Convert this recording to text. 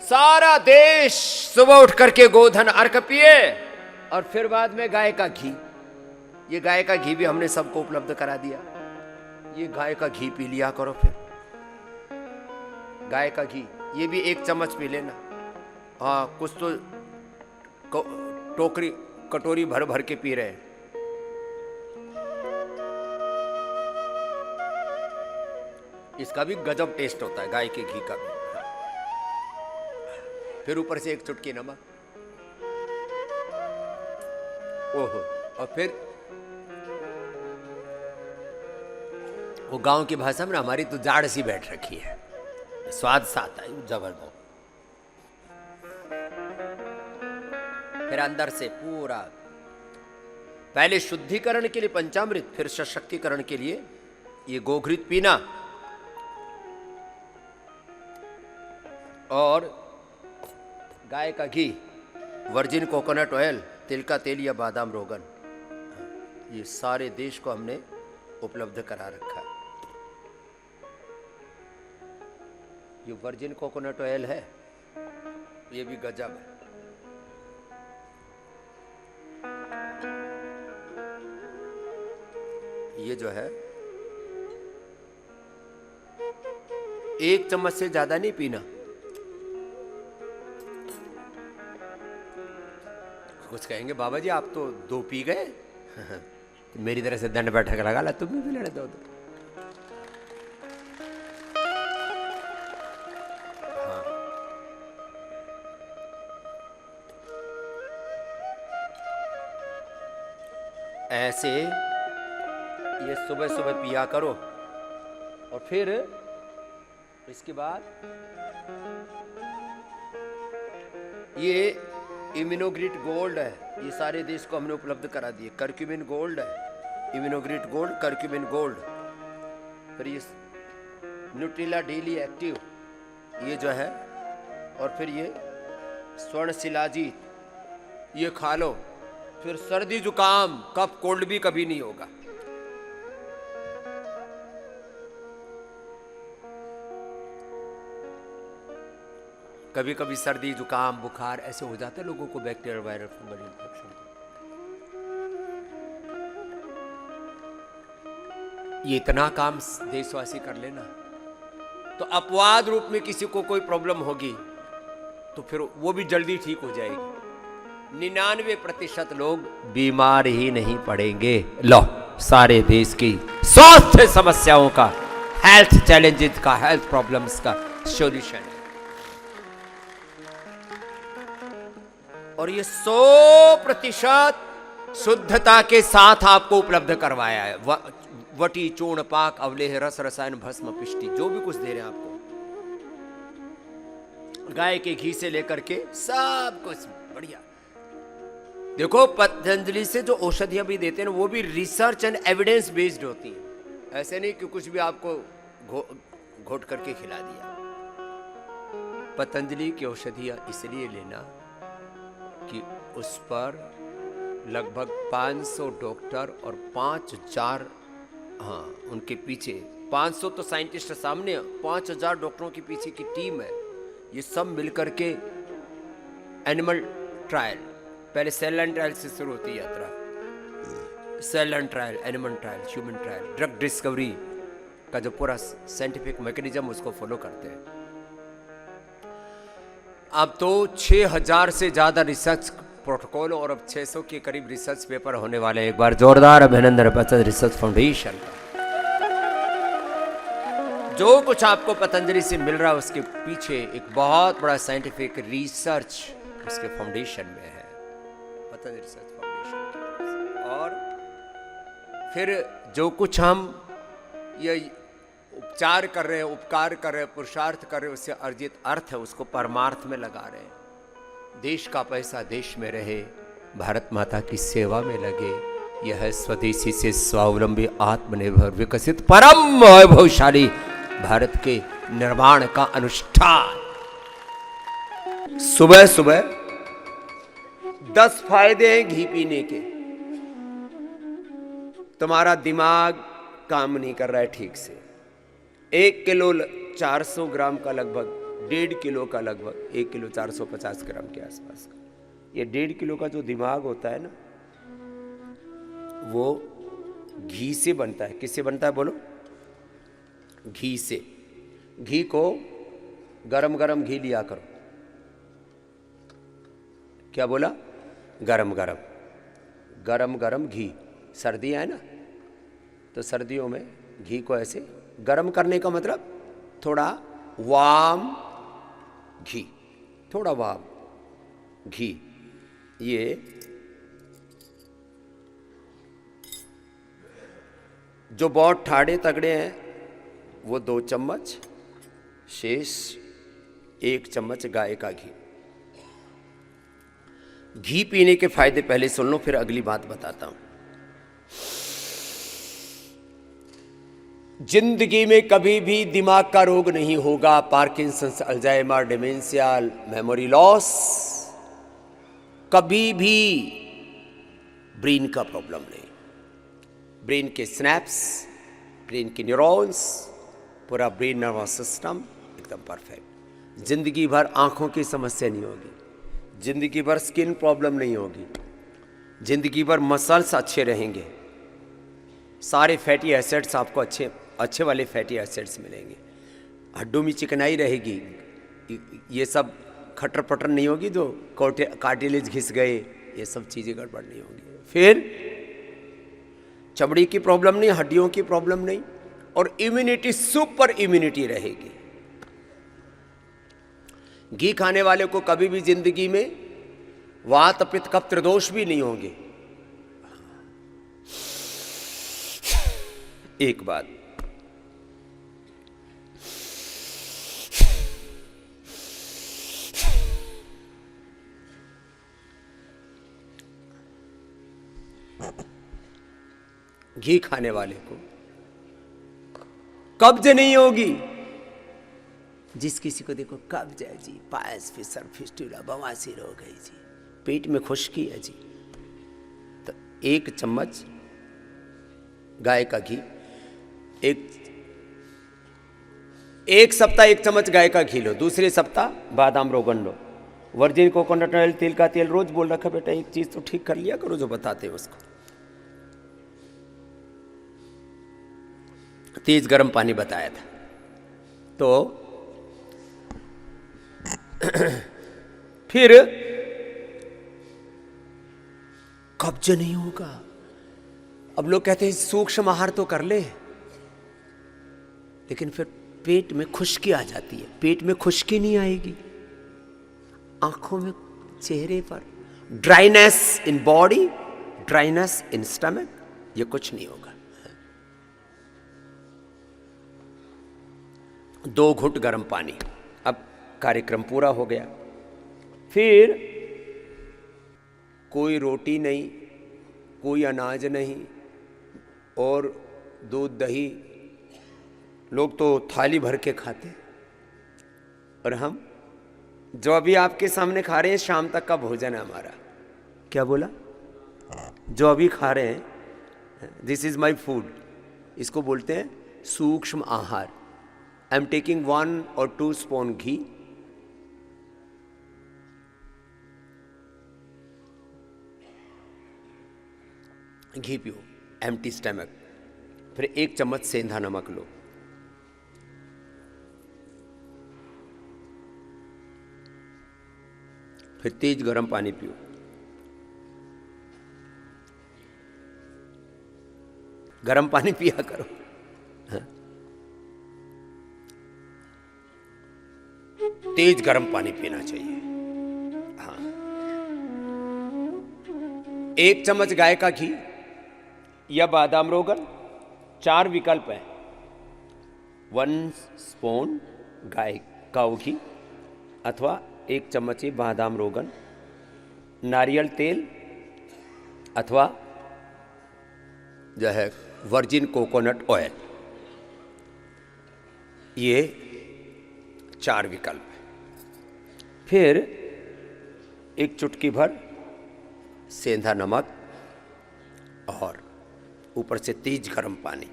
सारा देश सुबह उठ करके गोधन अर्क पिए और फिर बाद में गाय का घी। ये गाय का घी भी हमने सबको उपलब्ध करा दिया। ये गाय का घी पी लिया करो। फिर गाय का घी ये भी 1 चम्मच पी लेना। हाँ, कुछ तो टोकरी कटोरी भर भर के पी रहे हैं। इसका भी गजब टेस्ट होता है, गाय के घी का भी। फिर ऊपर से 1 चुटकी नमक। ओहो। और फिर वो गांव की भाषा में हमारी तो जाड़ सी बैठ रखी है, स्वाद सा आता है जबरदस्त। फिर अंदर से पूरा पहले शुद्धिकरण के लिए पंचामृत, फिर सशक्तिकरण के लिए ये गोघृत पीना। और गाय का घी, वर्जिन कोकोनट ऑयल, तिल का तेल या बादाम रोगन, ये सारे देश को हमने उपलब्ध करा रखा है। ये वर्जिन कोकोनट ऑयल है, ये भी गजब है। ये जो है 1 चम्मच से ज्यादा नहीं पीना। कुछ कहेंगे बाबा जी आप तो 2 पी गए। तो मेरी तरह से दंड बैठक लगा ला, तुम भी लेने दो। हाँ, ऐसे ये सुबह सुबह पिया करो। और फिर इसके बाद ये इम्यूनोग्रिट गोल्ड है, ये सारे देश को हमने उपलब्ध करा दिए। कर्क्यूमिन गोल्ड है, इम्यूनोग्रिट गोल्ड, कर्क्यूमिन गोल्ड। फिर ये न्यूट्रिला डेली एक्टिव, ये जो है। और फिर ये स्वर्ण शिलाजीत, ये खा लो। फिर सर्दी जुकाम कफ कोल्ड भी कभी नहीं होगा। कभी कभी सर्दी जुकाम बुखार ऐसे हो जाते हैं लोगों को, बैक्टीरियल वायरल फंगल इन्फेक्शन। ये इतना काम देशवासी कर लेना तो अपवाद रूप में किसी को कोई प्रॉब्लम होगी तो फिर वो भी जल्दी ठीक हो जाएगी। 99% लोग बीमार ही नहीं पड़ेंगे। लो, सारे देश की स्वास्थ्य समस्याओं का, हेल्थ चैलेंजेस का, हेल्थ प्रॉब्लम्स का सॉल्यूशन है। और ये 100% शुद्धता के साथ आपको उपलब्ध करवाया है। वटी, चूर्ण, पाक, अवलेह, रस, रसायन, भस्म, पिष्टि, जो भी कुछ दे रहे हैं आपको, गाय के घी से लेकर के सब कुछ बढ़िया। देखो पतंजलि से जो औषधियां भी देते हैं वो भी रिसर्च एंड एविडेंस बेस्ड होती है। ऐसे नहीं कि कुछ भी आपको घोट करके खिला दिया। पतंजलि की औषधियां इसलिए लेना कि उस पर लगभग 500 डॉक्टर और 5000, हाँ उनके पीछे 500 तो साइंटिस्ट सामने, 5000 डॉक्टरों के पीछे की टीम है। ये सब मिलकर के एनिमल ट्रायल, पहले सेल लाइन ट्रायल से शुरू होती है यात्रा। Cell line trial, animal trial, human trial, drug discovery का जो पूरा साइंटिफिक मैकेनिज्म उसको फॉलो करते हैं। अब तो 6000 से ज्यादा रिसर्च प्रोटोकॉल और अब 600 के करीब रिसर्च पेपर होने वाले हैं। एक बार जोरदार अभिनंदन पतंजलि रिसर्च फाउंडेशन का। जो कुछ आपको पतंजलि से मिल रहा है उसके पीछे एक बहुत बड़ा साइंटिफिक रिसर्च उसके फाउंडेशन में है, पतंजलि रिसर्च फाउंडेशन। और फिर जो कुछ हम ये उपचार कर रहे हैं, उपकार कर रहे हैं, पुरुषार्थ कर रहे हैं, उससे अर्जित अर्थ है उसको परमार्थ में लगा रहे हैं। देश का पैसा देश में रहे, भारत माता की सेवा में लगे। यह है स्वदेशी से स्वावलंबी, आत्मनिर्भर, विकसित, परम वैभवशाली भारत के निर्माण का अनुष्ठान। सुबह सुबह 10 फायदे हैं घी पीने के। तुम्हारा दिमाग काम नहीं कर रहा है ठीक से। 1 किलो 400 ग्राम का लगभग 1.5 किलो का, लगभग 1 किलो 450 ग्राम के आसपास का। ये 1.5 किलो का जो दिमाग होता है ना, वो घी से बनता है। किससे बनता है बोलो? घी से। घी को गरम गरम घी लिया करो। क्या बोला? गरम गरम, गरम गरम घी। सर्दियाँ है ना, तो सर्दियों में घी को ऐसे गरम करने का मतलब थोड़ा वार्म घी, थोड़ा वार्म घी। ये जो बहुत ठाड़े तगड़े हैं वो 2 चम्मच, शेष 1 चम्मच गाय का घी। घी पीने के फायदे पहले सुन लो, फिर अगली बात बताता हूं। जिंदगी में कभी भी दिमाग का रोग नहीं होगा। Parkinson's, Alzheimer, dementia, memory loss, कभी भी ब्रेन का प्रॉब्लम नहीं। ब्रेन के स्नैप्स, ब्रेन के न्यूरॉन्स, पूरा ब्रेन नर्वस सिस्टम एकदम परफेक्ट। जिंदगी भर आंखों की समस्या नहीं होगी, जिंदगी भर स्किन प्रॉब्लम नहीं होगी, जिंदगी भर मसल्स अच्छे रहेंगे, सारे फैटी एसिड्स आपको अच्छे वाले फैटी एसिड्स मिलेंगे, हड्डों में चिकनाई रहेगी, ये सब खटर पटर नहीं होगी, जो कार्टिलेज घिस गए, ये सब चीज़ें गड़बड़ नहीं होंगी। फिर चमड़ी की प्रॉब्लम नहीं, हड्डियों की प्रॉब्लम नहीं, और इम्यूनिटी सुपर इम्यूनिटी रहेगी। घी खाने वाले को कभी भी जिंदगी में वात पित्त कफ त्रिदोष भी नहीं होंगे। एक बात, घी खाने वाले को कब्ज नहीं होगी। जिस किसी को देखो कब्ज है जी, पायस, फिसर, फिस्टूला, बवासीर हो गई जी, पेट में खुश्की है जी, तो 1 चम्मच गाय का घी, एक सप्ताह 1 चम्मच गाय का घी लो, दूसरे सप्ताह बादाम रोगन लो, वर्जिन कोकोनट ऑयल, तिल का तेल। रोज बोल रखा बेटा एक चीज तो ठीक कर लिया करो जो बताते हैं उसको। तेज गर्म पानी बताया था। तो फिर कब्ज नहीं होगा। अब लोग कहते हैं सूक्ष्म आहार तो कर ले, लेकिन फिर पेट में खुश्की आ जाती है। पेट में खुश्की नहीं आएगी, आंखों में, चेहरे पर dryness in body, dryness in stomach, ये कुछ नहीं होगा। 2 घुट गर्म पानी। अब कार्यक्रम पूरा हो गया। फिर कोई रोटी नहीं, कोई अनाज नहीं, और दूध दही। लोग तो थाली भर के खाते, और हम जो अभी आपके सामने खा रहे हैं शाम तक का भोजन है हमारा। क्या बोला? जो अभी खा रहे हैं, दिस इज माई फूड, इसको बोलते हैं सूक्ष्म आहार। I am taking 1 or 2 spoon ghee, घी पियो एम्प्टी स्टमक। फिर 1 चम्मच सेंधा नमक लो, फिर तेज गर्म पानी पियो। गर्म पानी पिया करो। हाँ? तेज गर्म पानी पीना चाहिए। हाँ, 1 चम्मच गाय का घी या बादाम रोगन, 4 विकल्प है। 1 स्पून गाय का घी, अथवा 1 चम्मच ही बादाम रोगन, नारियल तेल, अथवा जो है वर्जिन कोकोनट ऑयल। ये 4 विकल्प है। फिर 1 चुटकी भर सेंधा नमक, और ऊपर से तेज गर्म पानी।